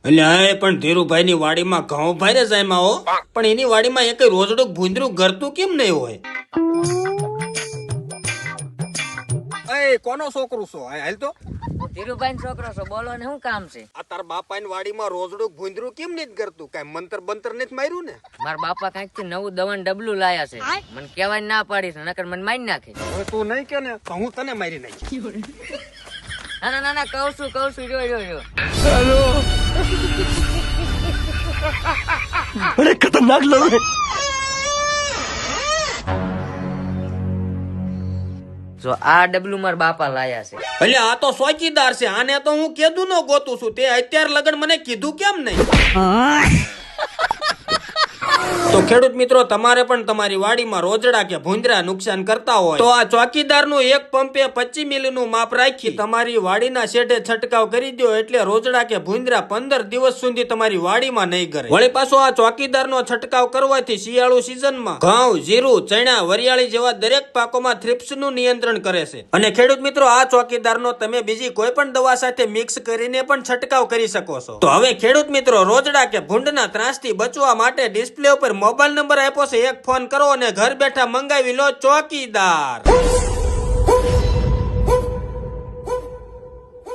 એટલે હા પણ ધીરુભાઈ ની વાડીમાં ઘઉં ભાઈ જાયમાં હો, પણ એની વાડીમાં એક રોજડું ભૂંદરું ઘરતું કેમ નહીં હોય? એ કોનો છોકરો છો? હાલ તો હું ધીરુભાઈ છોકરો છો, બોલો ને શું કામ છે? આ તાર બાપા ની વાડીમાં રોજડું ભૂંદરું કેમ નહીં કરતું? કઈ મંતર બંતર નથી માર્યું ને? મારા બાપા કઈક થી નવું દવાનું ડબલું લાયા છે, મને કેવાય ના પાડીશ નકર મને મારી નાખે. હવે તું નહીં કે ને તો હું તને મારી નાખી. ના ના ના કહું છું જો જો જો बड़े खतरनाक लोग हैं। જો આ ડબલું મારા બાપા લાયા છે. એટલે આ તો ચોકીદાર છે, આને તો હું કેદું નો ગોતું છું. તે અત્યાર લગન મને કીધું કેમ નહીં? તો ખેડૂત મિત્રો, તમારે પણ તમારી વાડીમાં રોજડા કે ભૂંદરા નુકસાન કરતા હોય તો આ ચોકીદારનું એક પંપે 25 મિલીનું માપ રાખી તમારી વાડીના શેઢે છંટકાવ કરી દો, એટલે રોજડા કે ભૂંદરા 15 દિવસ સુધી તમારી વાડીમાં નહીં કરે. વળી પાછો આ ચોકીદારનો છંટકાવ કરવાથી શિયાળુ સિઝનમાં ઘઉં, જીરું, ચણા, વરિયાળી જેવા દરેક પાકોમાં થ્રિપ્સનું નિયંત્રણ કરે છે. અને ખેડૂત મિત્રો, આ ચોકીદારનો તમે બીજી કોઈ પણ દવા સાથે મિક્સ કરીને પણ છંટકાવ કરી શકો છો. તો હવે ખેડૂત મિત્રો, રોજડા કે ભૂંડના ત્રાસથી બચવા માટે ડિસ્પ્લે ઉપર મોબાઈલ નંબર આપ્યો છે, એક ફોન કરો અને ઘર બેઠા મંગાવી લો ચોકીદાર.